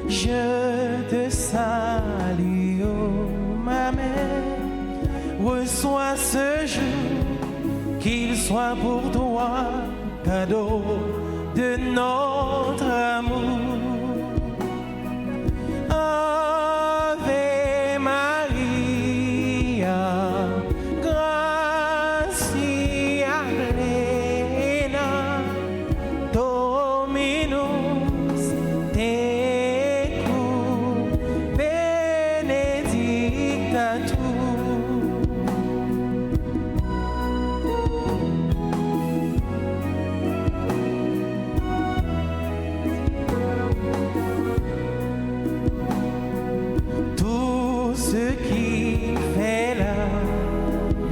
Je te salue, oh, ma mère. Reçois ce jour, qu'il soit pour toi cadeau de notre amour. Ave Maria, gratia plena, Dominus tecum, benedicta tu. Tout ce qui fait la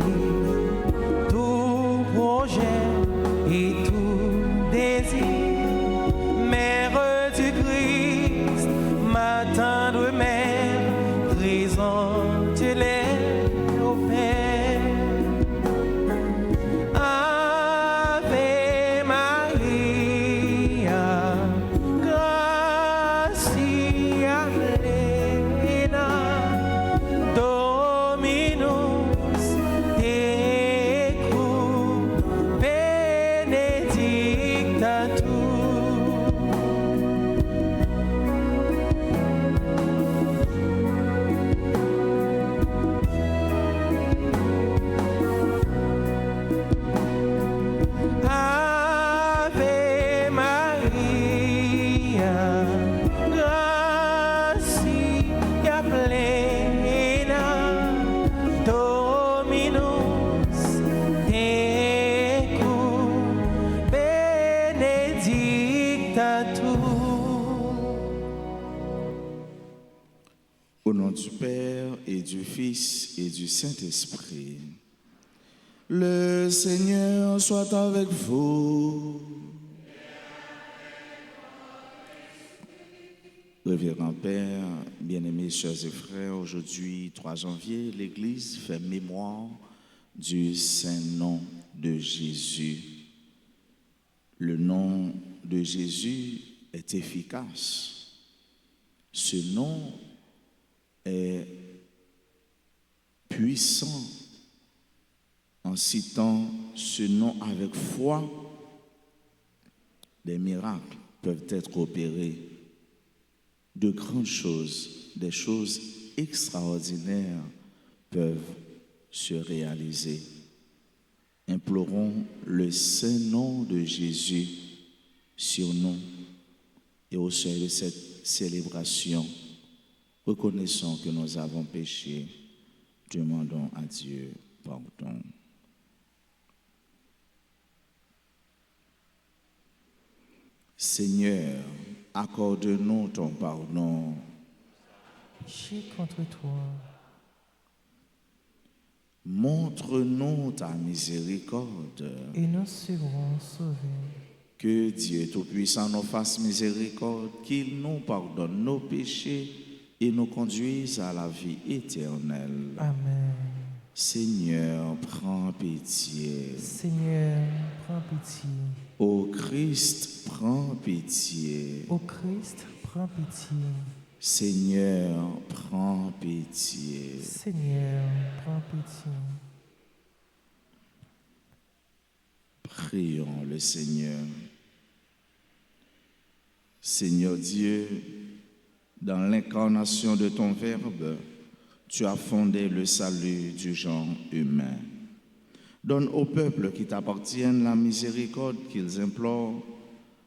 vie, tout projet et tout désir, Mère du Christ, ma tendre mère, présente-les au Père. Ave Maria, gratia plena, Dominus tecum, benedicta tu. Ave Maria, gratia plena, Dominus tecum, benedicta tu. Au nom du Père et du Fils et du Saint-Esprit, le Seigneur soit avec vous. Révérend Père, bien-aimés chers et frères, aujourd'hui, 3 janvier, l'Église fait mémoire du Saint-Nom de Jésus. Le nom de Jésus est efficace. Ce nom est puissant. En citant ce nom avec foi, des miracles peuvent être opérés, de grandes choses, des choses extraordinaires peuvent se réaliser. Implorons le saint nom de Jésus sur nous et au sein de cette célébration, reconnaissons que nous avons péché, demandons à Dieu pardon. Seigneur, accorde-nous ton pardon. Péché contre toi, Montre-nous ta miséricorde. et nous serons sauvés. Que Dieu Tout-Puissant nous fasse miséricorde, qu'il nous pardonne nos péchés et nous conduise à la vie éternelle. Amen. Seigneur, prends pitié. Seigneur, prends pitié. Ô Christ, prends pitié. Ô Christ, prends pitié. Seigneur, prends pitié. Seigneur, prends pitié. Prions le Seigneur. Seigneur Dieu, dans l'incarnation de ton Verbe, tu as fondé le salut du genre humain. Donne aux peuples qui t'appartiennent la miséricorde qu'ils implorent,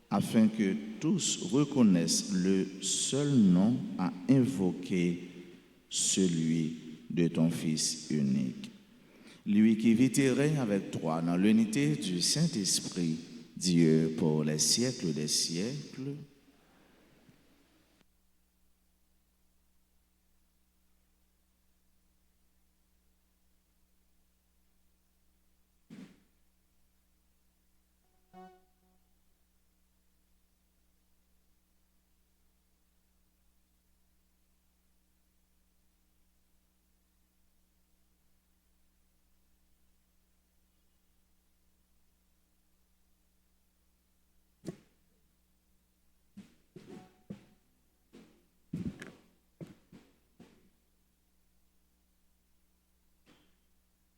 afin que tous reconnaissent le seul nom à invoquer, celui de ton Fils unique. Lui qui vit et règne avec toi dans l'unité du Saint-Esprit, Dieu pour les siècles des siècles.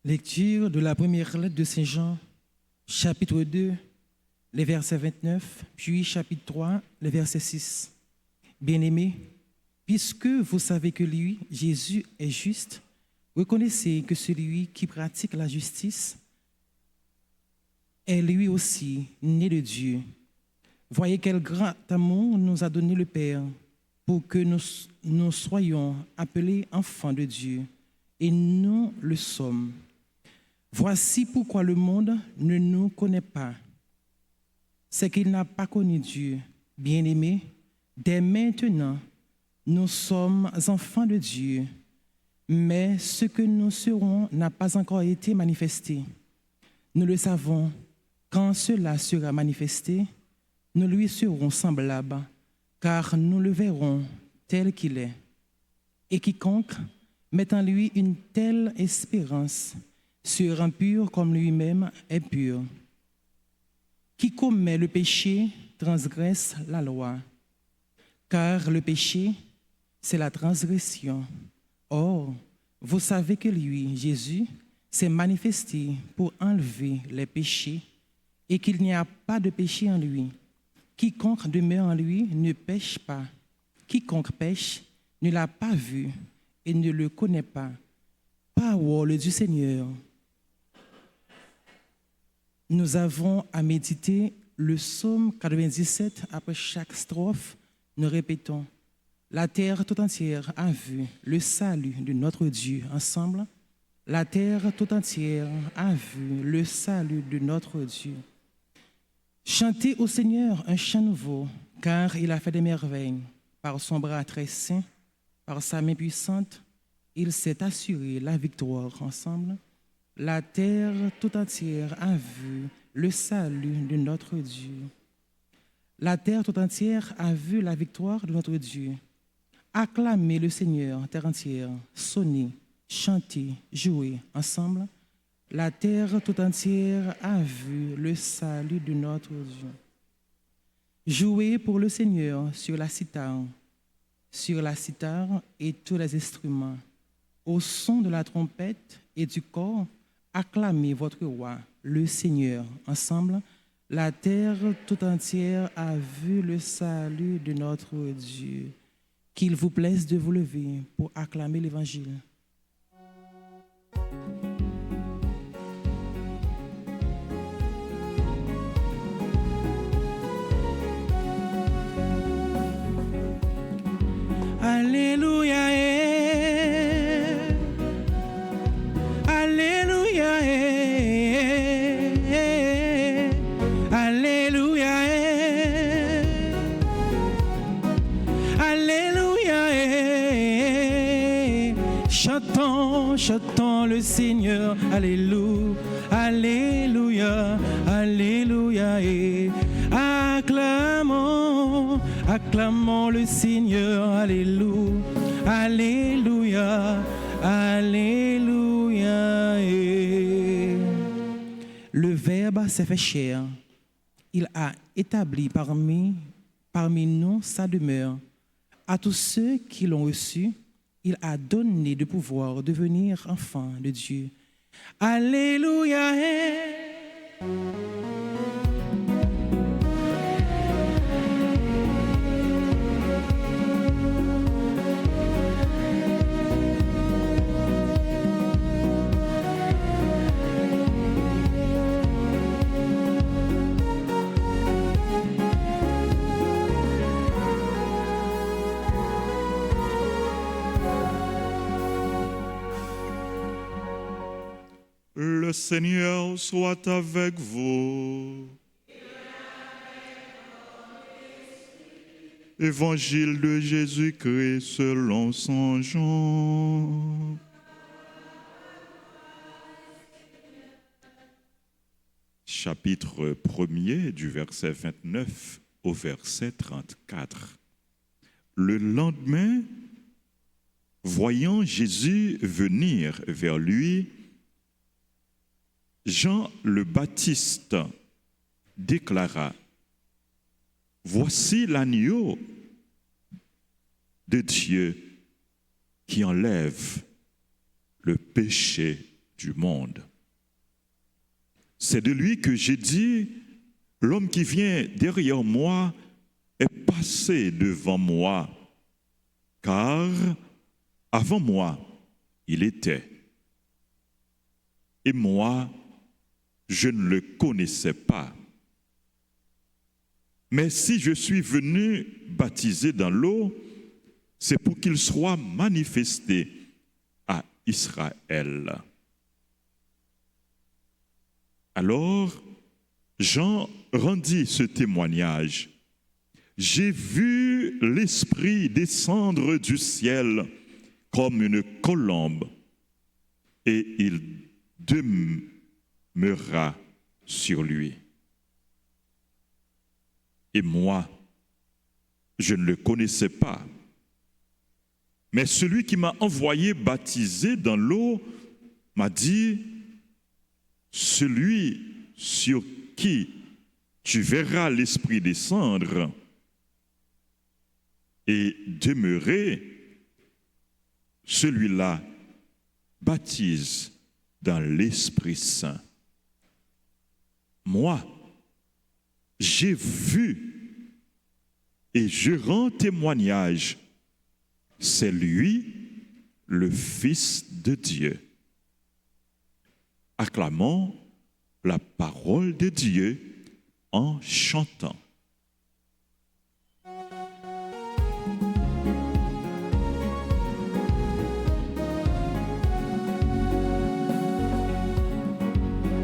Lecture de la première lettre de Saint Jean, chapitre 2, les versets 29, puis chapitre 3, les versets 6. Bien-aimés, puisque vous savez que lui, Jésus, est juste, reconnaissez que celui qui pratique la justice est lui aussi né de Dieu. Voyez quel grand amour nous a donné le Père pour que nous soyons appelés enfants de Dieu, et nous le sommes. Voici pourquoi le monde ne nous connaît pas. C'est qu'il n'a pas connu Dieu. Bien-aimés, dès maintenant, nous sommes enfants de Dieu, mais ce que nous serons n'a pas encore été manifesté. Nous le savons, quand cela sera manifesté, nous lui serons semblables, car nous le verrons tel qu'il est. Et quiconque met en lui une telle espérance sera pur comme lui-même est pur. Qui commet le péché transgresse la loi, car le péché, c'est la transgression. Or, vous savez que lui, Jésus, s'est manifesté pour enlever les péchés et qu'il n'y a pas de péché en lui. Quiconque demeure en lui ne pêche pas. Quiconque pêche ne l'a pas vu et ne le connaît pas. Parole du Seigneur. Nous avons à méditer le psaume 97. Après chaque strophe, nous répétons: la terre tout entière a vu le salut de notre Dieu. Ensemble, la terre tout entière a vu le salut de notre Dieu. Chantez au Seigneur un chant nouveau, car il a fait des merveilles. Par son bras très saint, par sa main puissante, il s'est assuré la victoire. Ensemble, la terre tout entière a vu le salut de notre Dieu. La terre tout entière a vu la victoire de notre Dieu. Acclamez le Seigneur, terre entière, sonnez, chantez, jouez ensemble. La terre tout entière a vu le salut de notre Dieu. Jouez pour le Seigneur sur la cithare et tous les instruments. Au son de la trompette et du cor, acclamez votre roi, le Seigneur. Ensemble, la terre tout entière a vu le salut de notre Dieu. Qu'il vous plaise de vous lever pour acclamer l'Évangile. Alléluia, Alléluia, Alléluia, Alléluia. Chantons, chantons le Seigneur. Alléluia, Alléluia, Alléluia. Acclamons, acclamons le Seigneur. Alléluia, Alléluia, Alléluia. Le Verbe s'est fait chair. Il a établi parmi nous sa demeure. À tous ceux qui l'ont reçu, il a donné de pouvoir devenir enfants de Dieu. Alléluia. Le Seigneur soit avec vous. Évangile de Jésus-Christ selon Saint Jean. Chapitre 1er du verset 29 au verset 34. Le lendemain, voyant Jésus venir vers lui, Jean le Baptiste déclara: voici l'agneau de Dieu qui enlève le péché du monde. C'est de lui que j'ai dit, l'homme qui vient derrière moi est passé devant moi, car avant moi, il était. Et moi, je ne le connaissais pas. Mais si je suis venu baptiser dans l'eau, c'est pour qu'il soit manifesté à Israël. Alors, Jean rendit ce témoignage. J'ai vu l'Esprit descendre du ciel comme une colombe, et il demeura sur lui. Et moi, je ne le connaissais pas. Mais celui qui m'a envoyé baptiser dans l'eau m'a dit, celui sur qui tu verras l'Esprit descendre et demeurer, celui-là baptise dans l'Esprit Saint. Moi, j'ai vu et je rends témoignage, c'est lui, le Fils de Dieu. Acclamons la parole de Dieu en chantant.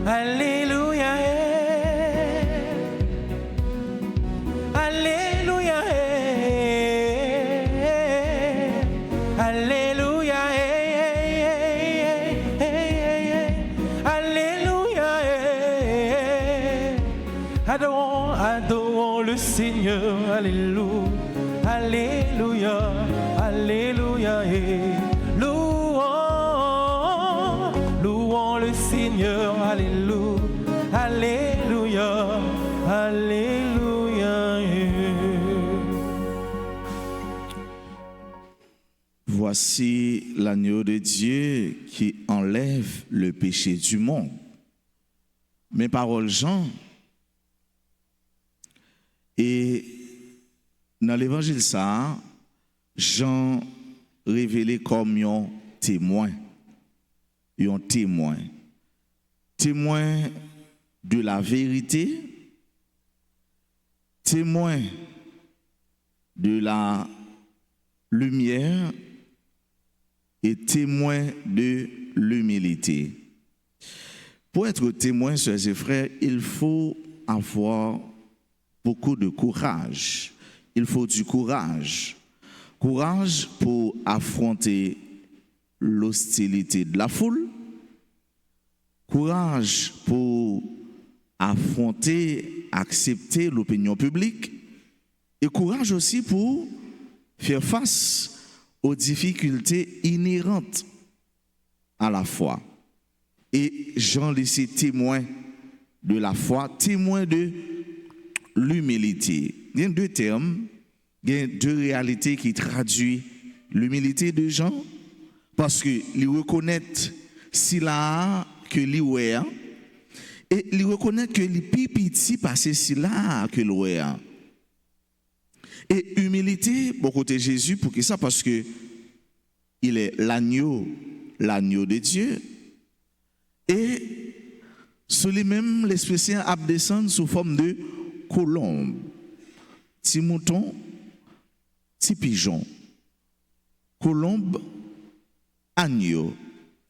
Alléluia, Alléluia, Alléluia, Alléluia. Adorons le Seigneur, Alléluia, Alléluia, Alléluia. Louons le Seigneur, Alléluia, Alléluia, Alléluia. Voici l'agneau de Dieu qui enlève le péché du monde. Mes paroles, Jean. Et dans l'évangile, ça, Jean révélé comme un témoin. Un témoin. Témoin de la vérité, témoin de la lumière et témoin de l'humilité. Pour être témoin, sœurs et frères, il faut avoir beaucoup de courage. Il faut du courage. Courage pour affronter l'hostilité de la foule. Courage pour affronter, accepter l'opinion publique. Et courage aussi pour faire face aux difficultés inhérentes à la foi. Et Jean laissé témoin de la foi, témoin de l'humilité. Il y a deux termes, il y a deux réalités qui traduisent l'humilité de Jean, parce que il reconnaît s'il a que lui et il reconnaît que les plus petit parce que s'il a que lui. Et humilité pour côté Jésus, pour que ça, parce que il est l'agneau de Dieu. Et sur lui-même, l'Esprit Saint a descendu sous forme de colombe, petit mouton, petit pigeon, colombe, agneau.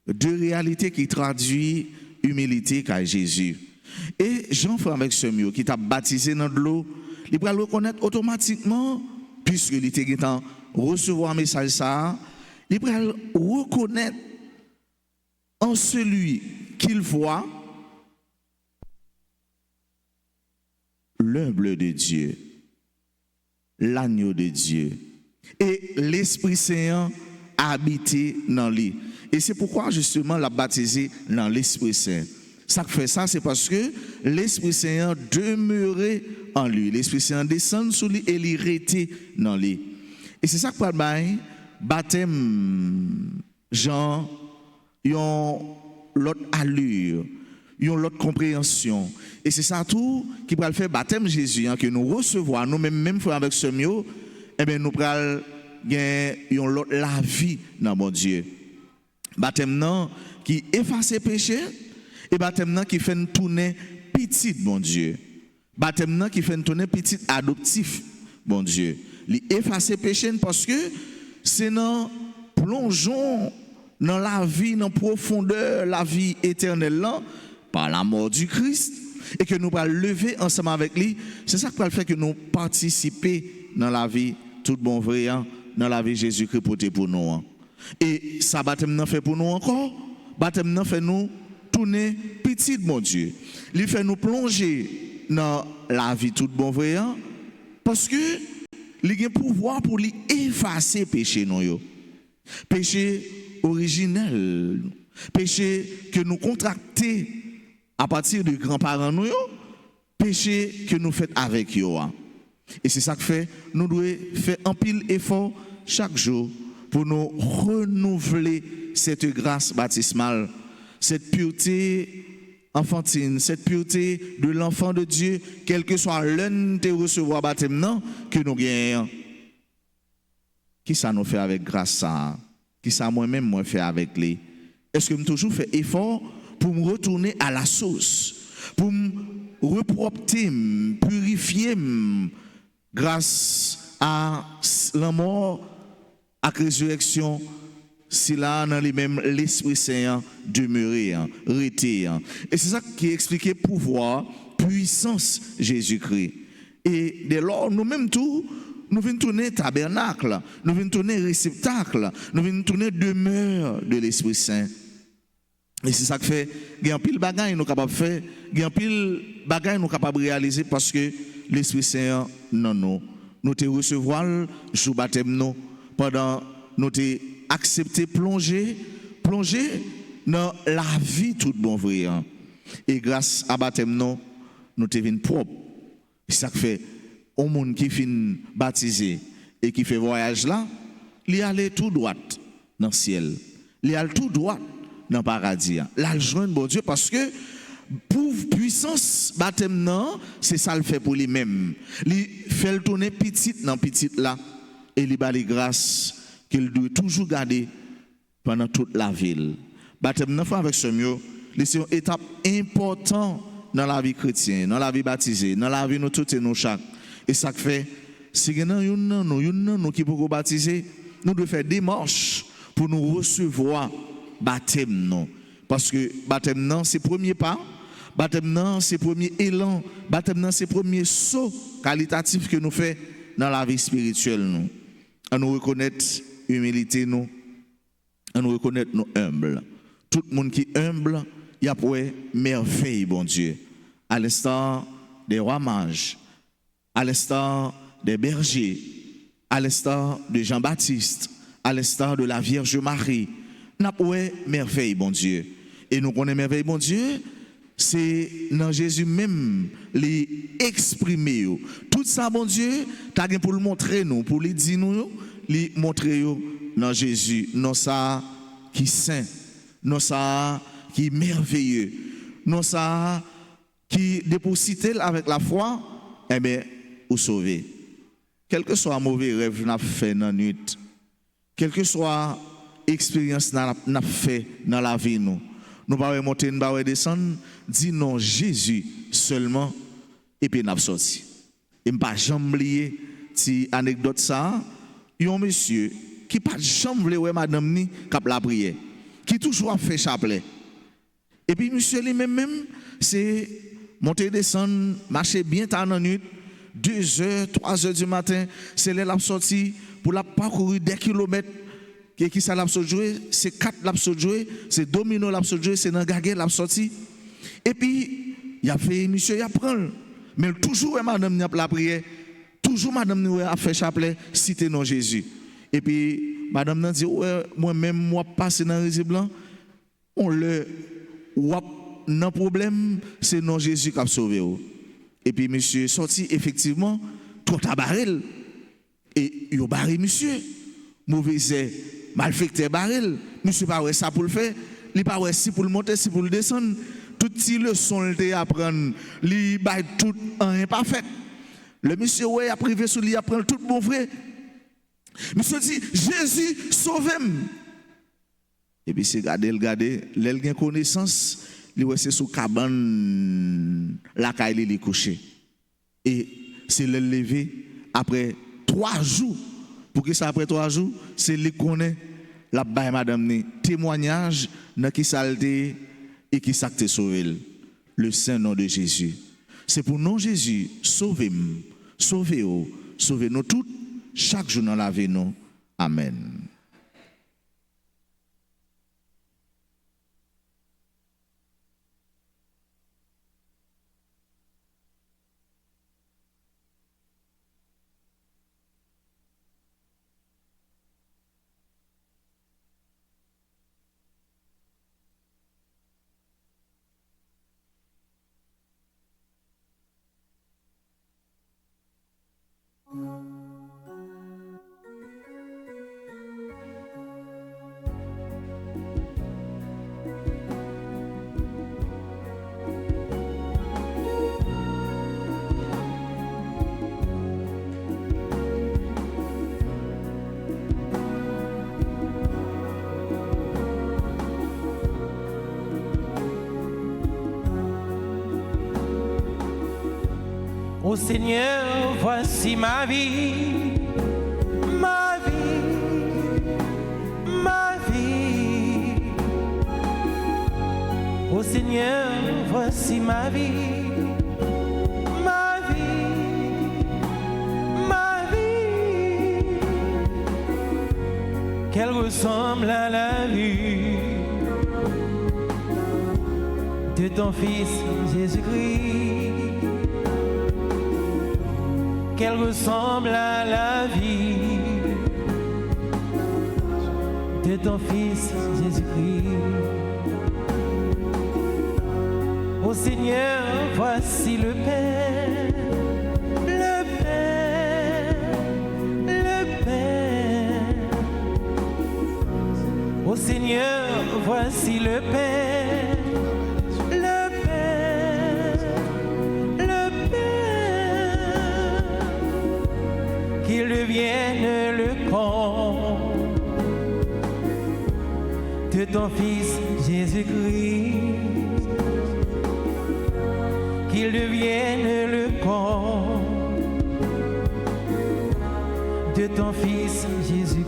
Deux réalités qui traduisent humilité qu'a Jésus. Et Jean frère avec ce mieux qui t'a baptisé dans de l'eau, il va le reconnaître automatiquement, puisque il était en recevoir un message ça, il va le reconnaître en celui qu'il voit l'humble de Dieu, l'agneau de Dieu, et l'Esprit Saint a habité dans lui. Et c'est pourquoi justement l'a baptisé dans l'Esprit Saint. Ça fait ça, c'est parce que l'Esprit Saint demeurait en lui. L'Esprit Saint descend sur lui et il était dans lui. Et c'est ça que par baptême Jean, un l'autre allure, une l'autre compréhension. Et c'est ça tout qui va le faire baptême Jésus, hein, que nous recevons, nous-mêmes avec ce mieux, et bien nous allons gagner la vie dans mon Dieu. Baptême non qui efface le péché, et baptême non qui fait nous tourner petit, mon Dieu. Baptême non qui fait nous tourner petit adoptif, mon Dieu. Il efface le péché parce que c'est nous plongeons dans la vie, dans la profondeur, la vie éternelle là, par la mort du Christ, et que nous allons lever ensemble avec lui. C'est ça qui va faire que nous participer dans la vie, tout bon vrai, dans la vie Jésus-Christ pour nous. Et ça, baptême non fait pour nous encore. Baptême non fait nous tourner petit, mon Dieu. Il fait nous plonger dans la vie, tout bon vrai, parce que il a un pouvoir pour lui effacer péché nous. Péché originel, péché que nous contractés à partir de grands-parents nous, péché que nous faisons avec eux. Et c'est ça que fait, nous devons faire un pile effort chaque jour pour nous renouveler cette grâce baptismale, cette pureté enfantine, cette pureté de l'enfant de Dieu, quel que soit l'un de recevoir baptême non, que nous gagnons. Qui ça nous fait avec grâce ça? Qui ça moi-même moi fait avec lui? Est-ce que je toujours fait effort pour me retourner à la source, pour me repropter, purifier grâce à la mort, à la résurrection, si là dans les mêmes l'Esprit Saint demeurer, rester. Et c'est ça qui explique pouvoir, puissance Jésus-Christ. Et dès lors, nous-mêmes tout, nous venons tourner tabernacle, nous venons tourner réceptacle, nous venons tourner demeure de l'Esprit Saint. Et c'est ça qui fait, il y a un pile bagaille nous capable faire, il y a un pile bagaille nous capable réaliser parce que l'Esprit Saint nous te recevoir sous baptême nous pendant nous te accepter plonger dans la vie toute bon vrai. Et grâce à baptême nous te vinn propre. C'est ça qui fait au monde qui fin baptisé et qui fait voyage là, il aller tout droit dans le ciel. Il aller tout droit dans le paradis. Là, il joint bon Dieu parce que pour puissance baptême non, c'est ça le fait pour lui-même. Il fait le tourner petit dans petit là et il a les grâces qu'il doit toujours garder pendant toute la ville. Baptême non avec ce mieux, c'est une étape importante dans la vie chrétienne, dans la vie baptisée, dans la vie nous toutes et nous chaque. Et ça fait, si nous qui pouvons baptiser, nous devons faire des marches pour nous recevoir baptême non. Parce que baptême non, c'est le premier pas, baptême non, c'est le premier élan, baptême non, c'est le premier saut qualitatif que nous faisons dans la vie spirituelle. Nous. À nous reconnaître humilité, nous, à nous reconnaître nous humbles. Tout le monde qui est humble, il y a pour merveille, bon Dieu. À l'instant des rois mages, à l'instant des bergers, à l'instant de Jean-Baptiste, à l'instant de la Vierge Marie, n'a pas merveille, bon Dieu. Et nous connaissons merveille, bon Dieu, c'est dans Jésus même les exprimer. Tout ça, bon Dieu, tu as pour le montrer nous, pour le dire nous, les montrer dans Jésus, non ça qui est saint, non ça qui est merveilleux, non ça qui déposite avec la foi, eh bien, ou sauver. Quel que soit un mauvais rêve qu'on a fait dans la nuit, quelle que soit l'expérience qu'on a fait dans la vie, nous ne pouvons pas monter, nous ne pouvons pas descendre, dis non Jésus seulement, et puis nous avons sorti. Et je ne peux pas jamais oublier cette anecdote ça, il y a un monsieur qui n'a pas jamais oublié madame ni qui la prière, qui toujours a fait chapelet. Et puis monsieur lui-même, c'est monter et descendre, marcher bien tard dans la nuit, 2h, 3h du matin, c'est là l'a sorti pour la parcourir des kilomètres. Qui ça l'a joué, c'est 4 l'a joué, c'est domino l'a joué, c'est dans gagé l'a sorti. Et puis il a fait monsieur il apprend. Mais toujours madame n'a la prière, toujours madame a fait chapelet, citer non Jésus. Et puis madame n'a dit ouais, moi-même moi passer dans le blanc, on le non problème, c'est non Jésus qui a sauvé. Et puis monsieur sorti effectivement trop tabarel et yo barré monsieur mauvais malfecté barrel monsieur pas ça pour le faire Il pas ouais si pour le monter, si pour le descendre, toutes ces leçons le apprendre, il bail tout en imparfait. Le monsieur ouais a privé sur lui apprendre tout bon vrai. Monsieur dit Jésus sauvez-moi. Et puis c'est garder l'el gain connaissance, il ouais c'est sous cabane la caille il est couché. Et c'est le lever après 3 jours. Pour que ça après 3 jours, c'est lui connaît la baille madame né témoignage dans qui salté et qui s'acte sauvé le saint nom de Jésus. C'est pour nous Jésus sauvez-moi, sauvez-vous, sauvez-nous tous chaque jour dans la vie nous. Amen. Ô Seigneur, voici ma vie, ma vie, ma vie. Ô Seigneur, voici ma vie, ma vie, ma vie. Qu'elle ressemble à la vie de ton Fils Jésus-Christ. Qu'elle ressemble à la vie de ton Fils Jésus-Christ. Ô Seigneur, voici le Père, le Père, le Père. Ô Seigneur, voici le Père. Qu'il devienne le camp de ton Fils Jésus-Christ. Qu'il devienne le camp de ton Fils Jésus-Christ.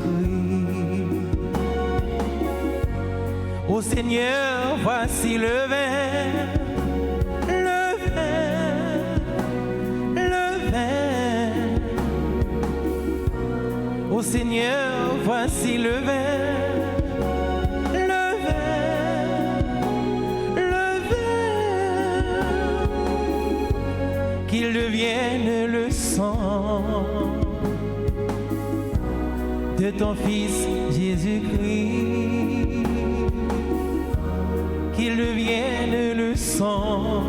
Ô Seigneur, voici le verre, le verre, le verre. Ô Seigneur, voici le verre, le verre, le verre. Qu'il devienne le sang de ton Fils Jésus-Christ. Qu'il devienne le sang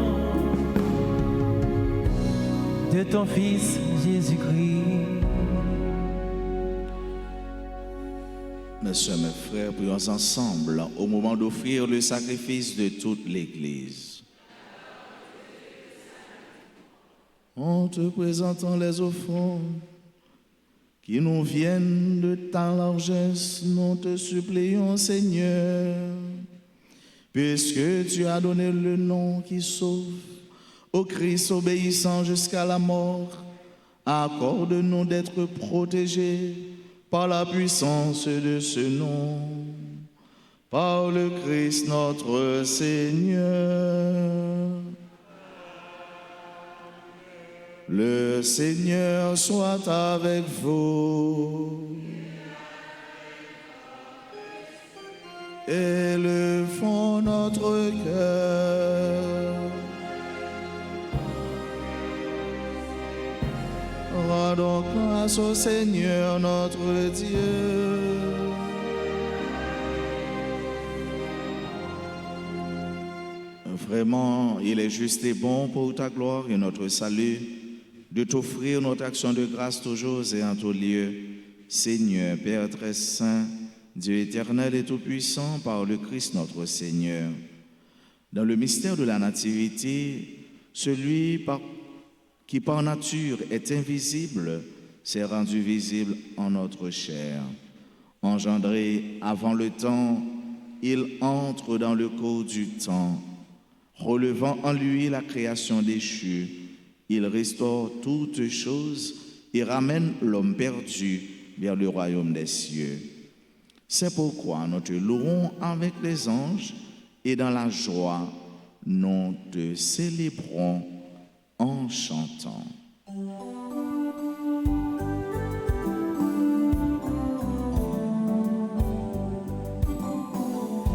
de ton Fils Jésus-Christ. Mes soeurs, mes frères, prions ensemble au moment d'offrir le sacrifice de toute l'Église. En te présentant les offrandes qui nous viennent de ta largesse, nous te supplions, Seigneur, puisque tu as donné le nom qui sauve au Christ obéissant jusqu'à la mort, accorde-nous d'être protégés par la puissance de ce nom, par le Christ notre Seigneur. Le Seigneur soit avec vous. Élevons notre cœur. Rendons grâce au Seigneur notre Dieu. Vraiment, il est juste et bon pour ta gloire et notre salut de t'offrir notre action de grâce toujours et en tout lieu. Seigneur, Père très saint, Dieu éternel et tout-puissant, par le Christ notre Seigneur. Dans le mystère de la Nativité, celui qui par nature est invisible s'est rendu visible en notre chair. Engendré avant le temps, il entre dans le cours du temps. Relevant en lui la création déchue, il restaure toutes choses et ramène l'homme perdu vers le royaume des cieux. C'est pourquoi nous te louons avec les anges et dans la joie, nous te célébrons en chantant.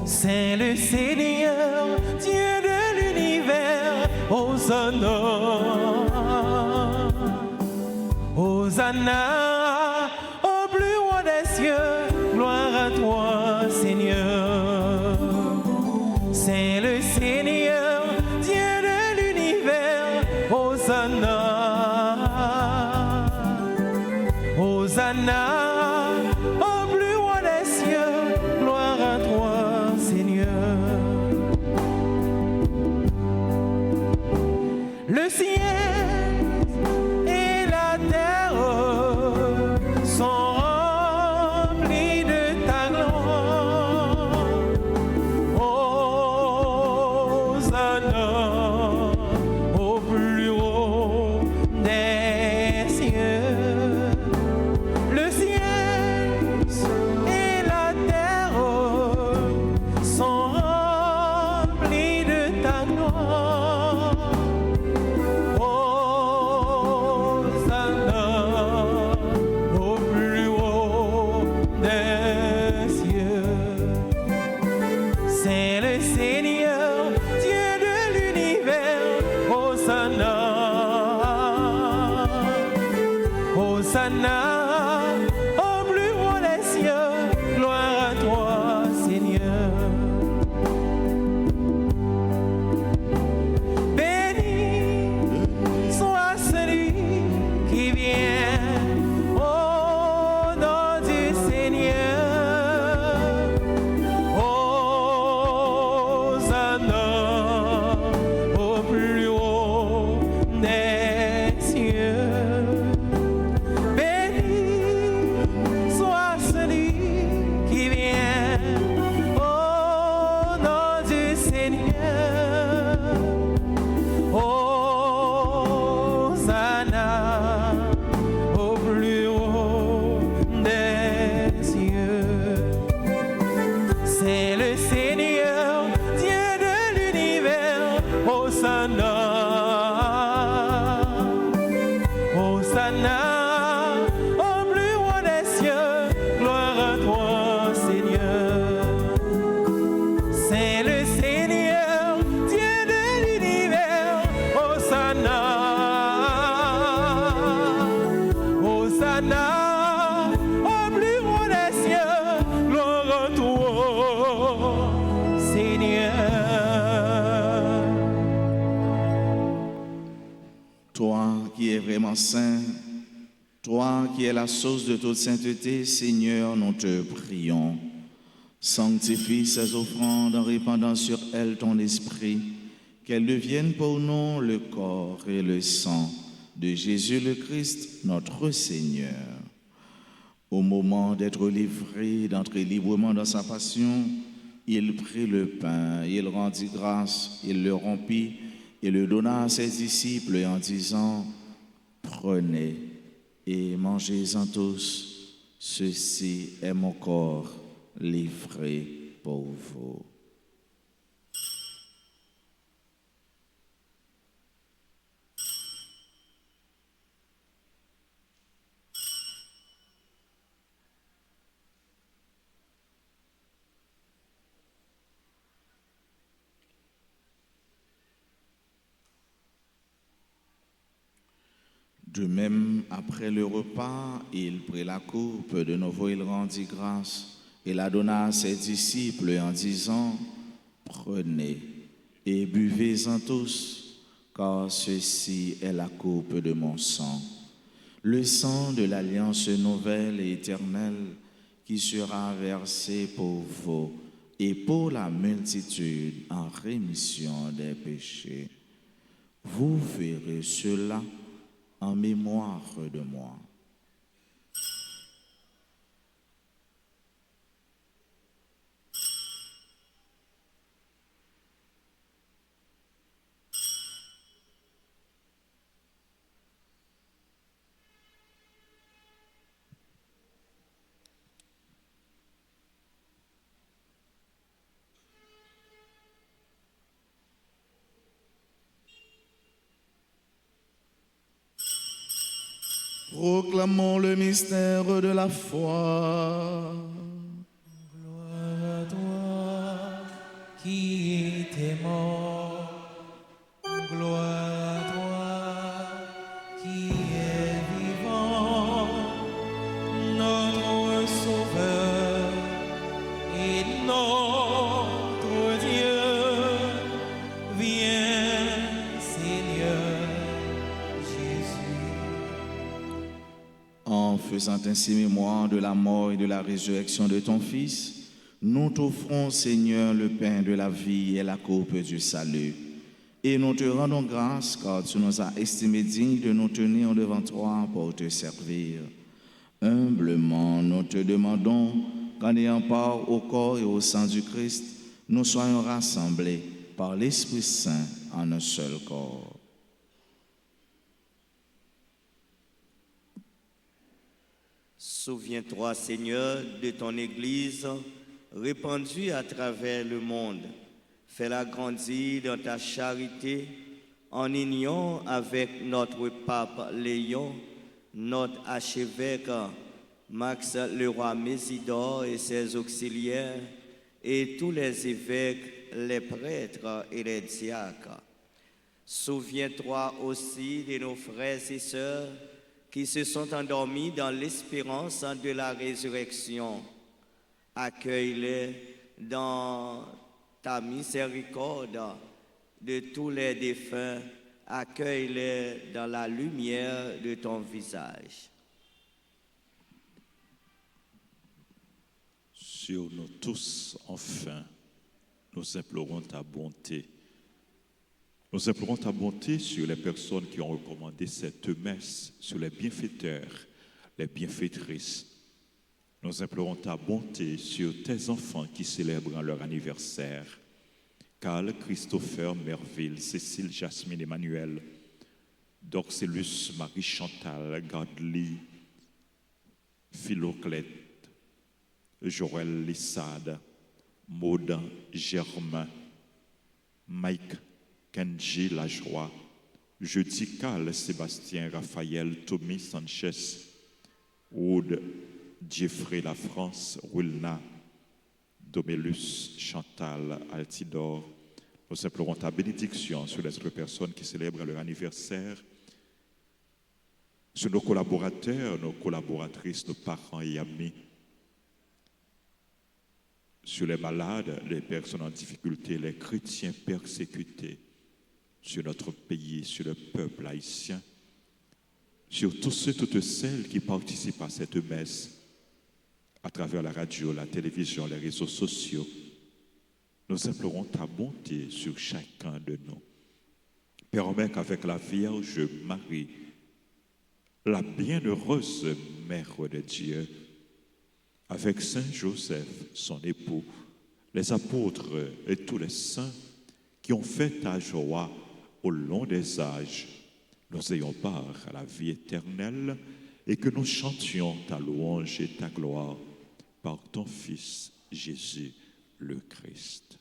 C'est le Seigneur, Dieu de l'univers, Hosanna, Hosanna, au plus haut des cieux, gloire à toi, Seigneur. C'est le Seigneur, Dieu de l'univers, Hosanna, Hosanna. Le ciel et la terre sont remplis de ta gloire. Hosanna au plus haut des cieux. Le ciel et la terre sont remplis de ta gloire. Hosanna, au plus haut des cieux, gloire à toi, Seigneur. Béni soit celui qui vient au nom du Seigneur. Hosanna, au plus haut des cieux. C'est le Seigneur, Dieu de l'univers, Hosanna, Hosanna, au plus haut des cieux, gloire à toi, Seigneur. C'est le Seigneur, Dieu de l'univers, Hosanna, Hosanna. Toi qui es vraiment saint, toi qui es la source de toute sainteté, Seigneur, nous te prions. Sanctifie ces offrandes en répandant sur elles ton esprit, qu'elles deviennent pour nous le corps et le sang de Jésus le Christ, notre Seigneur. Au moment d'être livré, d'entrer librement dans sa passion, il prit le pain, il rendit grâce, il le rompit et le donna à ses disciples en disant, « Prenez et mangez-en tous, ceci est mon corps livré pour vous. » De même, après le repas, il prit la coupe, de nouveau il rendit grâce et la donna à ses disciples en disant, « Prenez et buvez-en tous, car ceci est la coupe de mon sang, le sang de l'alliance nouvelle et éternelle qui sera versé pour vous et pour la multitude en rémission des péchés. Vous ferez cela en mémoire de moi. Proclamons le mystère de la foi. Gloire à toi qui étais mort. Gloire à toi qui es vivant. Notre Sauveur et notre Dieu. Viens, Seigneur Jésus. En faisant ainsi mémoire de la mort et de la résurrection de ton Fils, nous t'offrons, Seigneur, le pain de la vie et la coupe du salut. Et nous te rendons grâce car tu nous as estimés dignes de nous tenir devant toi pour te servir. Humblement, nous te demandons qu'en ayant part au corps et au sang du Christ, nous soyons rassemblés par l'Esprit Saint en un seul corps. Souviens-toi, Seigneur, de ton Église répandue à travers le monde. Fais-la grandir dans ta charité en union avec notre pape Léon, notre archevêque Max Leroy Mésidor et ses auxiliaires, et tous les évêques, les prêtres et les diacres. Souviens-toi aussi de nos frères et sœurs qui se sont endormis dans l'espérance de la résurrection. Accueille-les dans ta miséricorde de tous les défunts. Accueille-les dans la lumière de ton visage. Sur nous tous, enfin, nous implorons ta bonté. Nous implorons ta bonté sur les personnes qui ont recommandé cette messe, sur les bienfaiteurs, les bienfaitrices. Nous implorons ta bonté sur tes enfants qui célèbrent leur anniversaire. Carl, Christopher, Merville, Cécile, Jasmine, Emmanuel, Dorcellus, Marie-Chantal, Gadli, Philoclète, Joël Lissade, Maud, Germain, Mike, Kenji Lajoie, Jeudi Carl, Sébastien, Raphaël, Tommy Sanchez, Wood, Jeffrey La France, Wilna, Domélus, Chantal, Altidor. Nous implorons ta bénédiction sur les autres personnes qui célèbrent leur anniversaire, sur nos collaborateurs, nos collaboratrices, nos parents et amis, sur les malades, les personnes en difficulté, les chrétiens persécutés, sur notre pays, sur le peuple haïtien, sur tous ceux, toutes celles qui participent à cette messe à travers la radio, la télévision, les réseaux sociaux. Nous implorons ta bonté sur chacun de nous. Permets qu'avec la Vierge Marie, la bienheureuse Mère de Dieu, avec Saint Joseph, son époux, les apôtres et tous les saints qui ont fait ta joie au long des âges, nous ayons part à la vie éternelle et que nous chantions ta louange et ta gloire par ton Fils Jésus le Christ.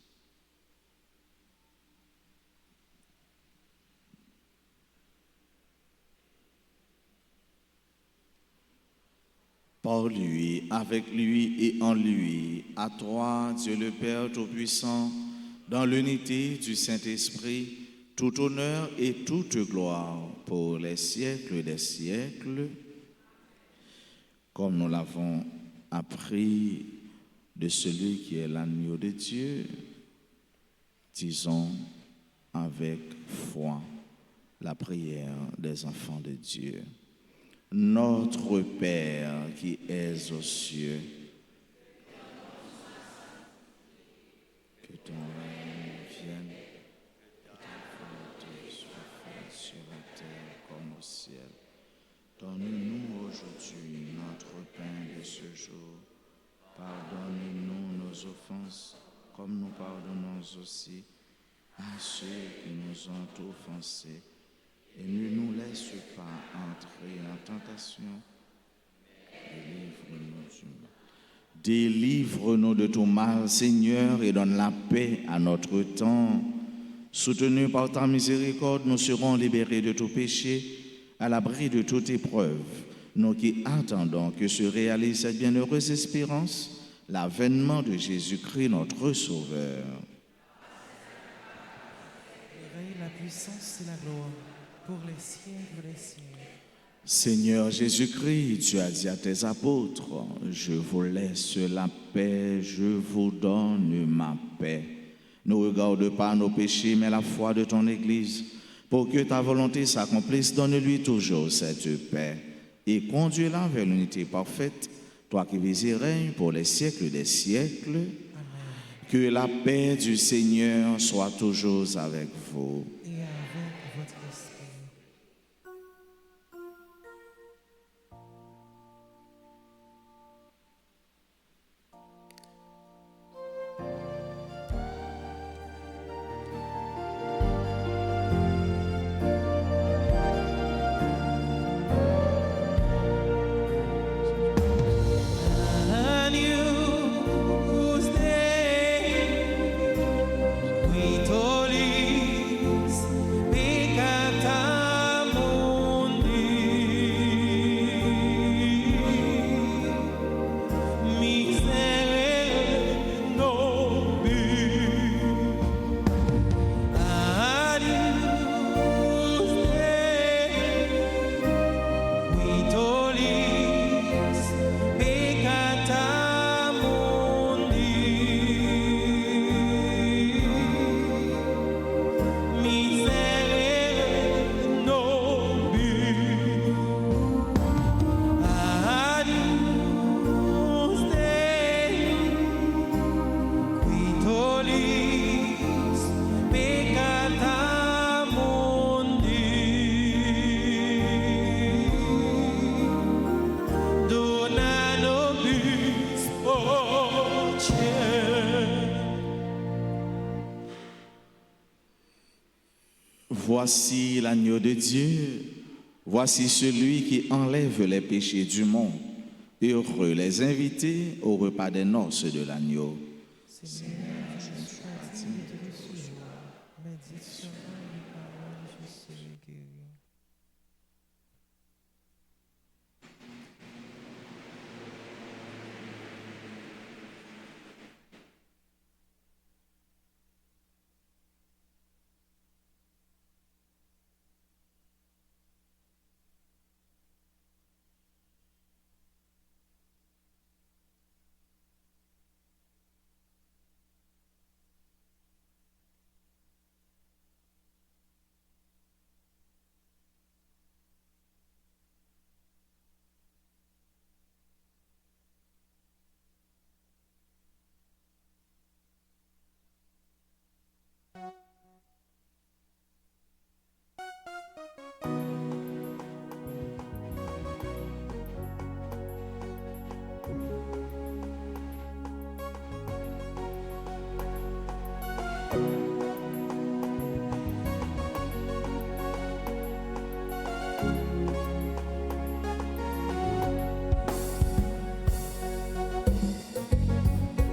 Par lui, avec lui et en lui, à toi, Dieu le Père Tout-Puissant, dans l'unité du Saint-Esprit, tout honneur et toute gloire pour les siècles des siècles, comme nous l'avons appris de celui qui est l'agneau de Dieu, disons avec foi la prière des enfants de Dieu. Notre Père qui es aux cieux, comme nous pardonnons aussi à ceux qui nous ont offensés. Et ne nous laisse pas entrer en tentation. Délivre-nous du mal. Délivre-nous de tout mal, Seigneur, et donne la paix à notre temps. Soutenus par ta miséricorde, nous serons libérés de tout péché, à l'abri de toute épreuve. Nous qui attendons que se réalise cette bienheureuse espérance, l'avènement de Jésus-Christ, notre Sauveur. Le règne, la puissance et la gloire pour les siècles des siècles. Seigneur Jésus-Christ, tu as dit à tes apôtres, je vous laisse la paix, je vous donne ma paix. Ne regarde pas nos péchés, mais la foi de ton Église. Pour que ta volonté s'accomplisse, donne-lui toujours cette paix et conduis-la vers l'unité parfaite, toi qui vis et règnes pour les siècles des siècles. Amen. Que la paix du Seigneur soit toujours avec vous. Et avec votre esprit. Voici l'agneau de Dieu, voici celui qui enlève les péchés du monde. Heureux les invités au repas des noces de l'agneau. Seigneur, je ne suis pas digne de recevoir, mais dites seulement une parole, je serai guéri.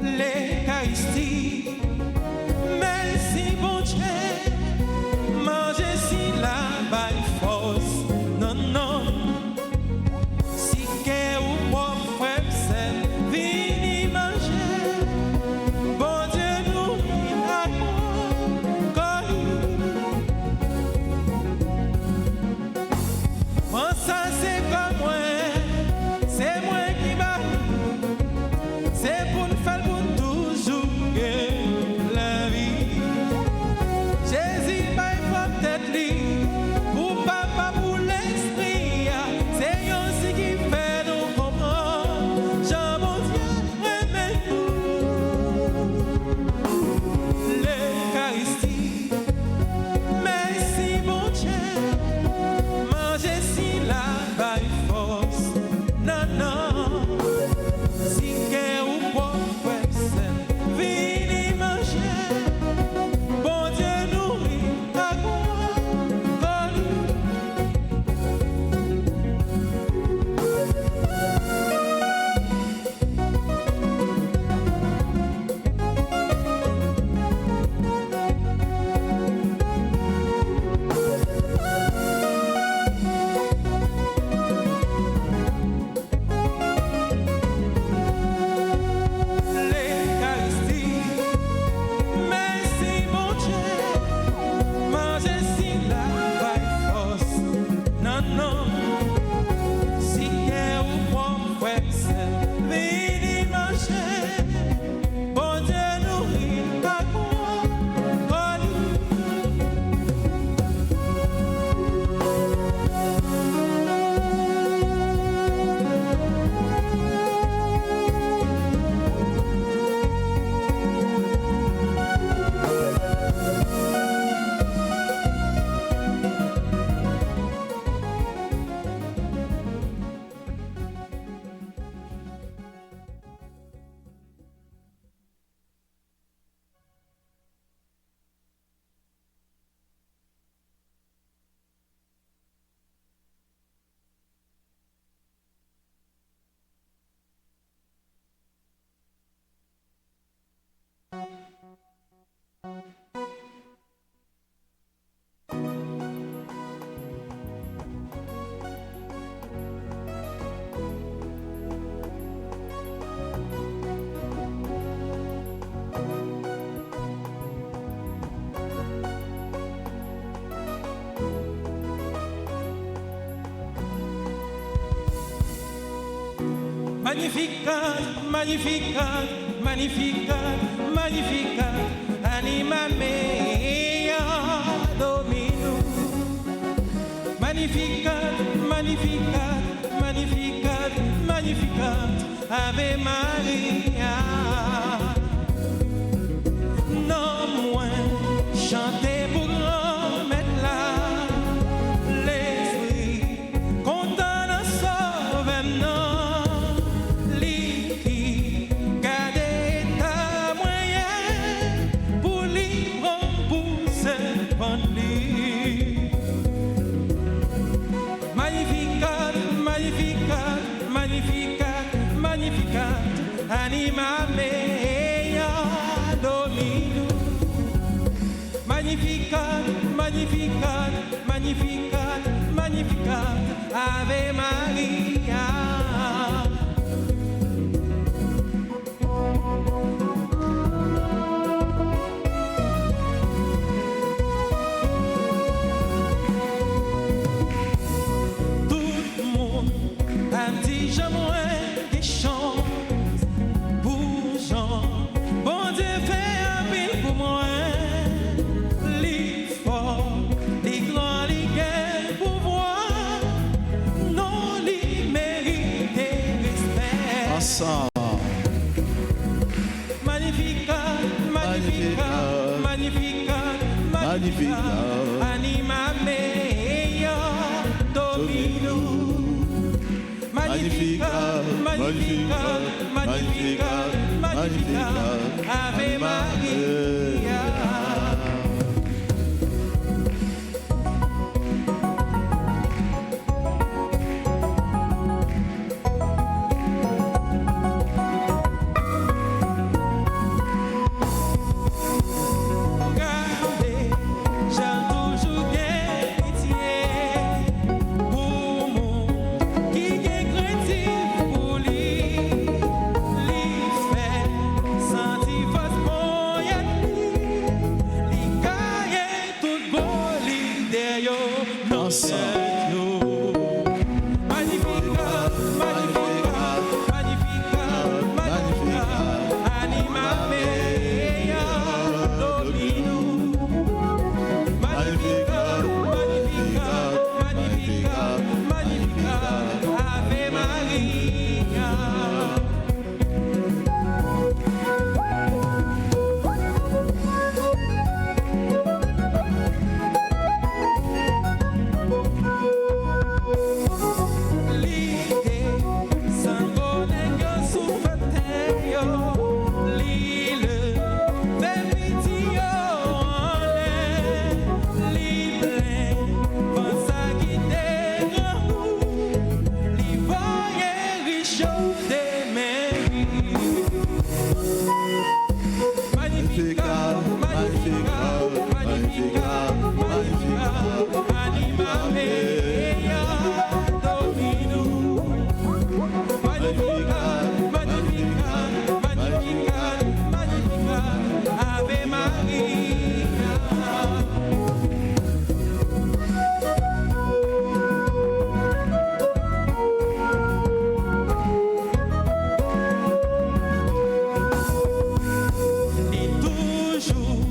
L'Eucharistie, merci bon Dieu, manger si la balle force, non, non, si que ou bon frère, c'est vini manger, bon Dieu nous a connu. Moi ça c'est comme moi, c'est moi qui m'a, c'est pour nous faire pour toujours. Magnificat, magnificat, magnificat, magnificat, anima mea Dominus. Magnificat, magnificat, magnificat, magnificat, Ave Maria. Non moins chanter pour remettre là l'esprit content de sauver non. Magnificat, magnificat, magnificat, magnificat, anima mea Dominus. Magnificat, magnificat, magnificat, magnificat, Ave Maria. Magnificat, magnificat, magnificat, magnificat, anima mea Dominus. Magnificat, magnificat, magnificat, magnificat, Ave Maria. Toujours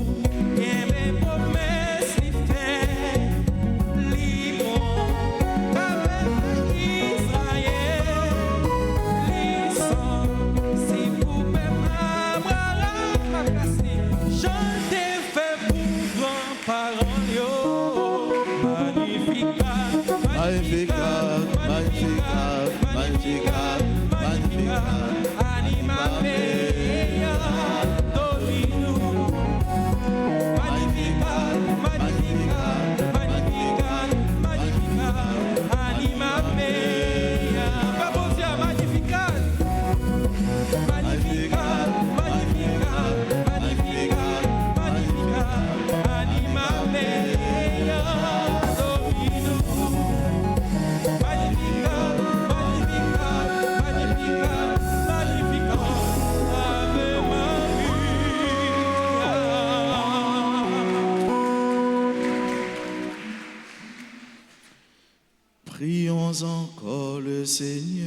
Louons encore le Seigneur.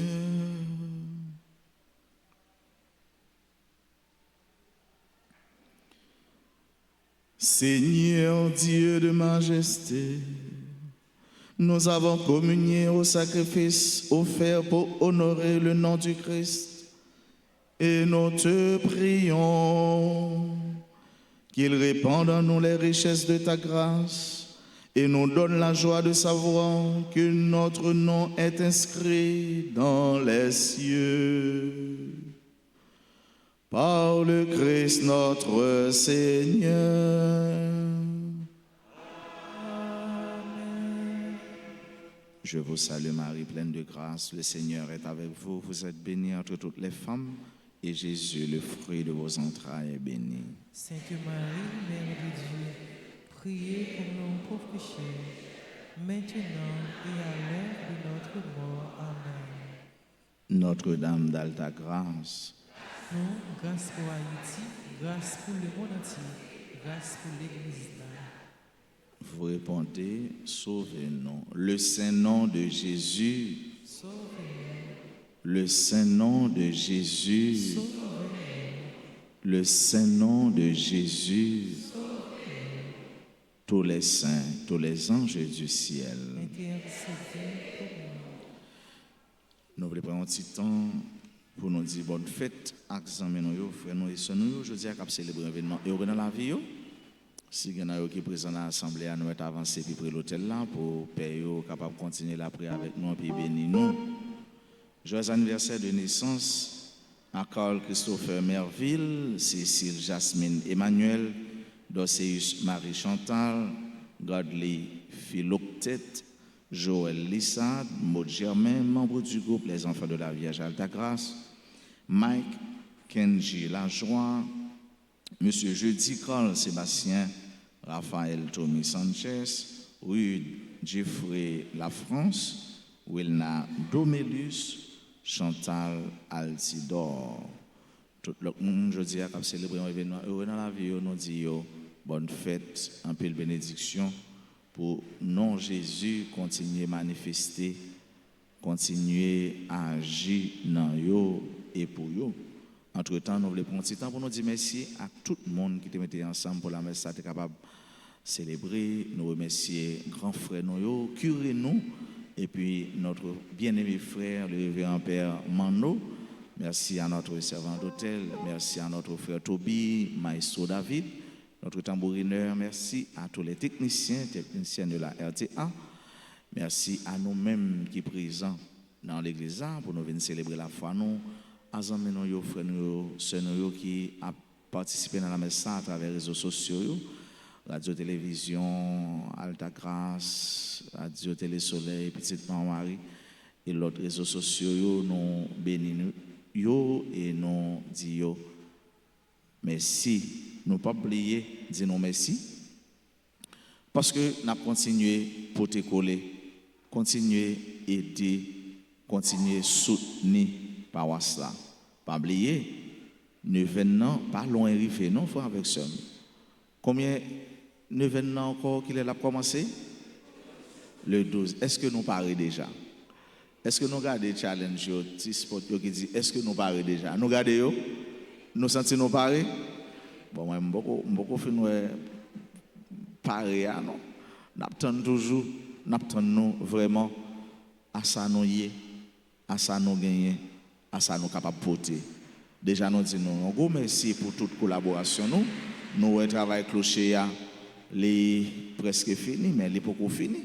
Seigneur Dieu de majesté, nous avons communié au sacrifice offert pour honorer le nom du Christ et nous te prions qu'il répande en nous les richesses de ta grâce et nous donne la joie de savoir que notre nom est inscrit dans les cieux. Par le Christ notre Seigneur. Je vous salue Marie, pleine de grâce, le Seigneur est avec vous. Vous êtes bénie entre toutes les femmes, et Jésus, le fruit de vos entrailles, est béni. Sainte Marie, Mère de Dieu, priez pour nous pauvres pécheurs, maintenant et à l'heure de notre mort. Amen. Notre-Dame d'Alta Grâce, Nous, grâce pour Haïti, grâce pour le monde entier, grâce pour l'Église. vous répondez, sauvez-nous. Le Saint-Nom de Jésus, le Saint-Nom de Jésus, le Saint-Nom de Jésus, tous les saints, tous les anges du ciel. Nous voulons prendre un petit temps pour nous dire bonne fête, examen nous, frères nous et sœurs nous. Je dis à célébrer l'événement heureux dans la vie. Si il y en a qui sont présents dans l'assemblée, nous avons avancé puis près l'hôtel là pour payer capable de continuer la prière avec nous et bénir nous. Joyeux anniversaire de naissance à Carl Christopher Merville, Cécile Jasmine Emmanuel, Dorceus Marie Chantal, Godly Philoctet, Joël Lissade, Maud Germain, membre du groupe Les Enfants de la Vierge Alta Grâce, Mike Kenji Lajoie, Monsieur Jeudi Carl Sébastien, Raphaël Tommy Sanchez, Rude Jeffrey La France, Wilna Domelus, Chantal Altidor. Tout le monde, je dis, a célébré un événement heureux dans la vie, nous disons bonne fête, un peu de bénédiction pour non Jésus continuer à manifester, continuer à agir dans yo et pour yo. Entre-temps, nous voulons prendre un petit temps pour nous dire merci à tout le monde qui te mettait ensemble pour la messe, ça capable de célébrer. Nous remercions grand frère nous, curé nous, et puis notre bien-aimé frère, le révérend père Mano. Merci à notre servant d'hôtel, merci à notre frère Toby, maestro David, notre tambourineur, merci à tous les techniciens de la RTA. Merci à nous-mêmes qui sommes présents dans l'église pour nous venir célébrer la foi. Nous, amis, nos frères, nos sœurs qui ont participé dans la messe à travers les réseaux sociaux, radio-télévision, Alta Grâce, Radio Télé Soleil, Petite Marie et l'autre réseaux sociaux, nous bénissons et nous disons merci. Nous ne pas oublier, disons merci. Parce que nous avons continué pour te coller, continuer à aider, continuer à soutenir par cela. Pas oublier, 9 ans, pas loin arrivé, non, frère avec ça. Combien 9 ans encore qu'il a commencé? Le 12. Est-ce que nous parlons déjà? Est-ce que nous regardons les challenges, les sports qui disent, est-ce que nous parlons déjà? Nous regardons, nous sentons nous parler? Bon, moi, beaucoup fait nous parler, non? Nous attendons toujours, nous attendons vraiment à ça nous y est, à ça nous gagner, à ça nous capables de porter. Déjà, nous disons, un gros merci pour toute collaboration. Nous, le travail clocher, il est presque fini, mais il est pas fini.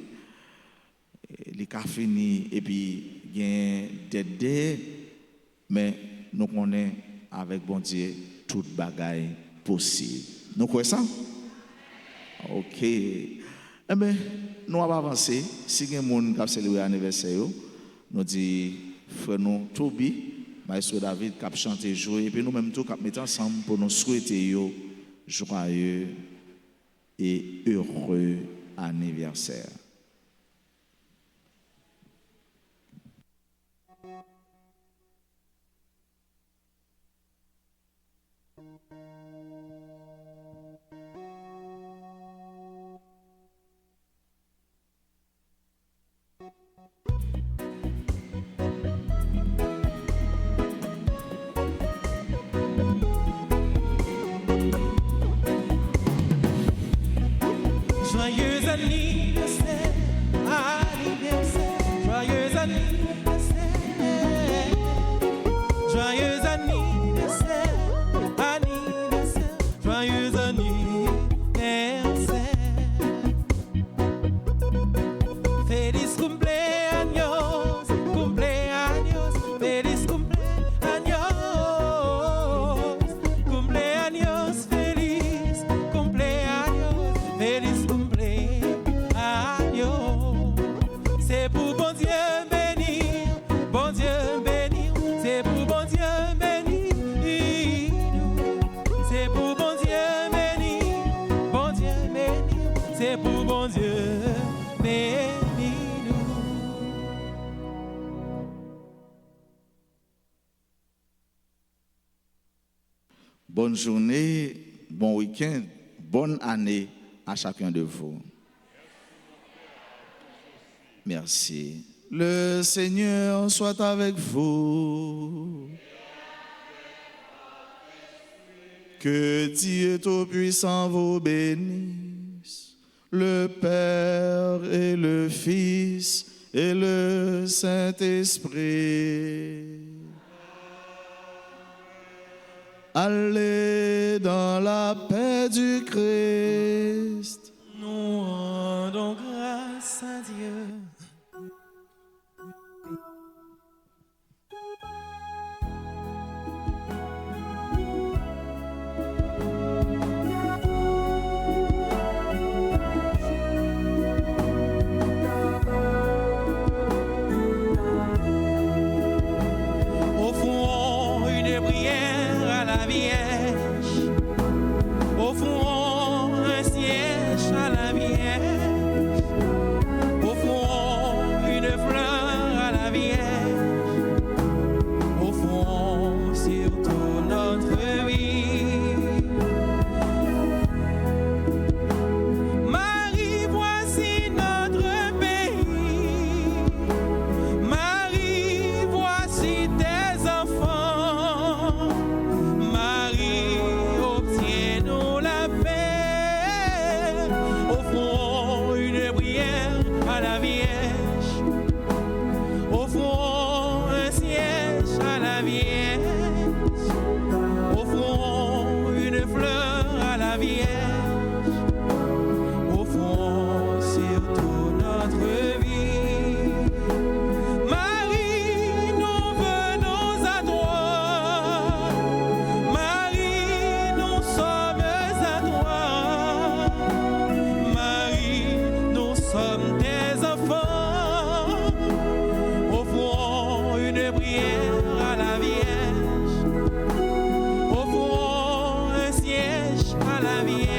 Il est fini, et puis il y a des dés, mais nous connaissons avec bon Dieu toute bagaille possible. Nous croyons ça? Ok. Eh bien, nous allons avancer. Si il y a des gens qui ont célébré l'anniversaire, nous disons, frère nous, Toby, maestro David, qui a chanté, joué, et puis nous-mêmes, tous, qui mettons ensemble pour nous souhaiter joyeux et heureux anniversaire. Joyeux anniversaire, anniversaire, joyeux anniversaire, joyeux anniversaire, anniversaire, joyeux anniversaire. Feliz cumpleaños, cumpleaños, feliz cumpleaños, cumpleaños feliz, cumpleaños, feliz cumpleaños. C'est pour bon Dieu bénir, c'est pour bon Dieu bénir, c'est pour bon Dieu bénir, c'est pour bon Dieu bénir. Bonne journée, bon week-end, bonne année à chacun de vous. Merci. Le Seigneur soit avec vous. Que Dieu Tout-Puissant vous bénisse, le Père et le Fils et le Saint-Esprit. Allez dans la paix du Christ. Nous rendons grâce à Dieu. Offrons une prière à la Vierge. Offrons un siège à la Vierge. Offrons une fleur à la Vierge. Offrons surtout notre vie. Marie, voici notre pays. Marie, voici tes enfants. Marie, obtiens-nous la paix. Offrons une prière à la Vierge. Offrons un siège à la Vierge. Offrons une fleur à la Vierge. Offrons surtout notre vie. Marie, nous venons à toi. Marie, nous sommes à toi. Marie, nous sommes tes enfants. Offrons une prière à la Vierge. Offrons un siège à la Vierge.